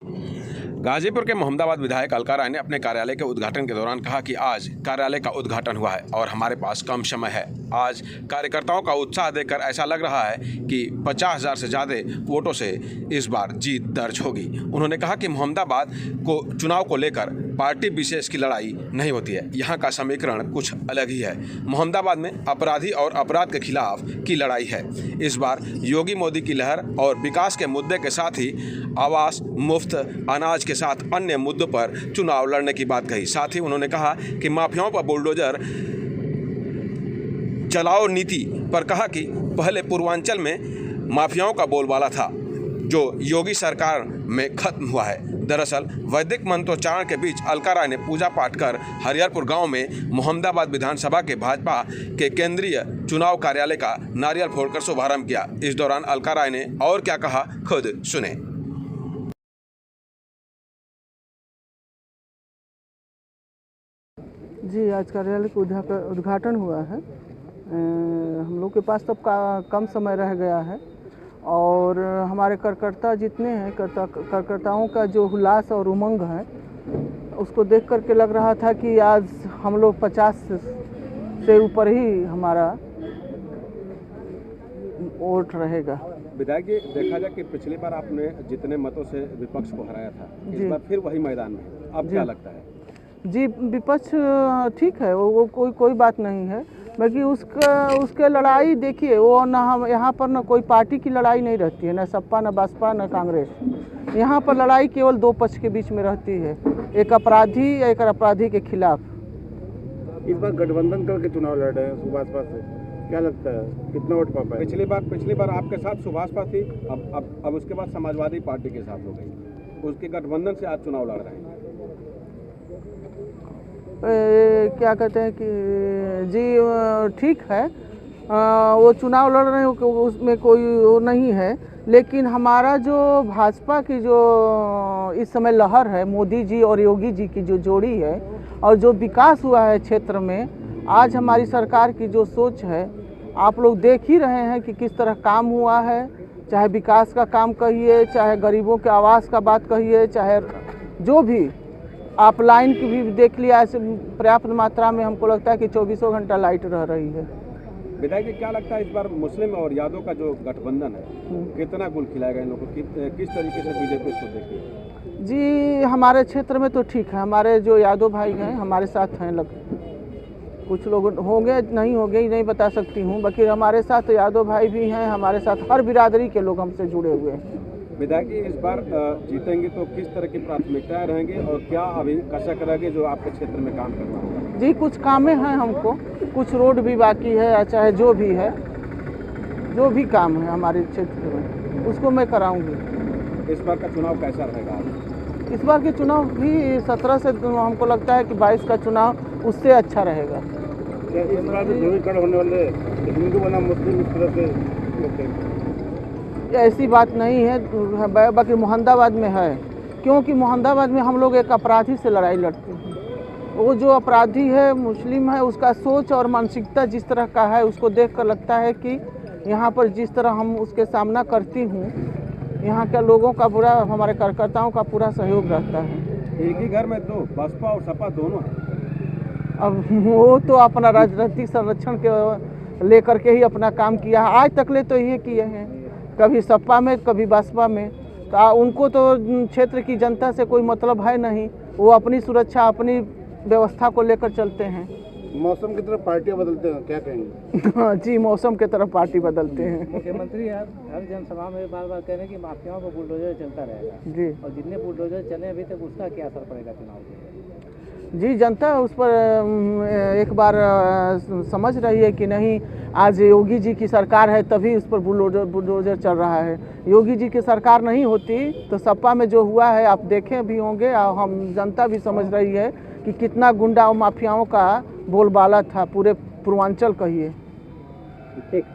गाजीपुर के मोहम्मदाबाद विधायक अलका राय ने अपने कार्यालय के उद्घाटन के दौरान कहा कि आज कार्यालय का उद्घाटन हुआ है और हमारे पास कम समय है। आज कार्यकर्ताओं का उत्साह देखकर ऐसा लग रहा है कि 50,000 से ज़्यादा वोटों से इस बार जीत दर्ज होगी। उन्होंने कहा कि मोहम्मदाबाद को चुनाव को लेकर पार्टी विशेष की लड़ाई नहीं होती है, यहाँ का समीकरण कुछ अलग ही है। मोहम्मदाबाद में अपराधी और अपराध के खिलाफ की लड़ाई है। इस बार योगी मोदी की लहर और विकास के मुद्दे के साथ ही आवास, मुफ्त अनाज के साथ अन्य मुद्दों पर चुनाव लड़ने की बात कही। साथ ही उन्होंने कहा कि माफियाओं पर बुलडोजर चलाओ नीति पर कहा कि पहले पूर्वांचल में माफियाओं का बोलबाला था जो योगी सरकार में खत्म हुआ है। दरअसल वैदिक मंत्रोच्चारण के बीच अलका राय ने पूजा पाठ कर हरिहरपुर गांव में मोहम्मदाबाद विधानसभा के भाजपा के केंद्रीय चुनाव कार्यालय का नारियल फोड़कर शुभारंभ किया। इस दौरान अलका राय ने और क्या कहा, खुद सुने। जी, आज कार्यालय का उद्घाटन हुआ है। हम लोग के पास तब कम समय रह गया है और हमारे कार्यकर्ता जितने हैं, कार्यकर्ताओं का जो उल्लास और उमंग है उसको देख करके लग रहा था कि आज हम लोग 50 से ऊपर ही हमारा वोट रहेगा। विधायक जी, देखा जाए कि पिछली बार आपने जितने मतों से विपक्ष को हराया था, इस बार फिर वही मैदान में है। अब क्या लगता है? जी, विपक्ष ठीक है, वो कोई बात नहीं है, बाकी उसके लड़ाई देखिए, वो ना हम यहाँ पर ना कोई पार्टी की लड़ाई नहीं रहती है, ना सपा, ना बसपा, ना कांग्रेस। यहाँ पर लड़ाई केवल दो पक्ष के बीच में रहती है, एक अपराधी या एक अपराधी के खिलाफ। इस बार गठबंधन करके चुनाव लड़ रहे हैं सुभाषपा से, क्या लगता है कितना वोट पा पाए? पिछली बार आपके साथ सुभाषपा थी, अब उसके बाद समाजवादी पार्टी के साथ हो गई, उसके गठबंधन से आज चुनाव लड़ रहे हैं। क्या कहते हैं कि जी ठीक है, वो चुनाव लड़ रहे हो, उसमें कोई वो नहीं है, लेकिन हमारा जो भाजपा की जो इस समय लहर है, मोदी जी और योगी जी की जो जोड़ी है और जो विकास हुआ है क्षेत्र में, आज हमारी सरकार की जो सोच है, आप लोग देख ही रहे हैं कि किस तरह काम हुआ है। चाहे विकास का काम कहिए, चाहे गरीबों के आवास का बात कहिए, चाहे जो भी आप लाइन की भी देख लिया, ऐसे पर्याप्त मात्रा में हमको लगता है कि 24 घंटा लाइट रह रही है। विधायक जी, क्या लगता है इस बार मुस्लिम और यादव का जो गठबंधन है कितना गुल खिलाएगा इन लोगों को, किस तरीके से बीजेपी इसको देखिए? जी, हमारे क्षेत्र में तो ठीक है, हमारे जो यादव भाई हैं हमारे साथ हैं, कुछ लोग होंगे नहीं होंगे ही नहीं बता सकती हूँ, बाकी हमारे साथ यादव भाई भी हैं, हमारे साथ हर बिरादरी के लोग हमसे जुड़े हुए हैं। विधायक जी, इस बार जीतेंगे तो किस तरह की प्राथमिकताएं रहेंगी और क्या अभी कसक रहेगी जो आपके क्षेत्र में काम करना होगा? जी, कुछ कामें हैं हमको, कुछ रोड भी बाकी है, चाहे जो भी है, जो भी काम है हमारे क्षेत्र में उसको मैं कराऊंगी। इस बार का चुनाव कैसा रहेगा? इस बार के चुनाव भी 17 से हमको लगता है कि 22 का चुनाव उससे अच्छा रहेगा। इस बार ध्रुवीकरण होने वाले हिंदू बना मुस्लिम इस तरह से ऐसी बात नहीं है, बाकी मोहम्मदाबाद में है, क्योंकि मोहम्मदाबाद में हम लोग एक अपराधी से लड़ाई लड़ते हैं। वो जो अपराधी है मुस्लिम है, उसका सोच और मानसिकता जिस तरह का है उसको देखकर लगता है कि यहाँ पर जिस तरह हम उसके सामना करती हूँ, यहाँ के लोगों का पूरा, हमारे कार्यकर्ताओं का पूरा सहयोग रहता है। एक ही घर में दो, बसपा और सपा दोनों हैं। अब वो तो अपना राजनीतिक संरक्षण के लेकर के ही अपना काम किया है, आज तक ले तो ये किए हैं, कभी सपा में कभी बसपा में। तो उनको तो क्षेत्र की जनता से कोई मतलब है नहीं, वो अपनी सुरक्षा, अपनी व्यवस्था को लेकर चलते हैं। मौसम की तरफ पार्टियां बदलते हैं, क्या कहेंगे? जी, मौसम की तरफ पार्टी बदलते हैं। मुख्यमंत्री हर जनसभा में बार बार कह रहे हैं कि माफियाओं को बुलडोजर चलता रहेगा जी, और जितने बुलडोजर चले अभी तक उसका क्या असर पड़ेगा चुनाव पे? जी, जनता उस पर एक बार समझ रही है कि नहीं, आज योगी जी की सरकार है तभी उस पर बुलडोजर चल रहा है। योगी जी की सरकार नहीं होती तो सपा में जो हुआ है आप देखे भी होंगे, और हम जनता भी समझ रही है कि कितना गुंडा और माफियाओं का बोलबाला था पूरे पूर्वांचल कहिए। ठीक।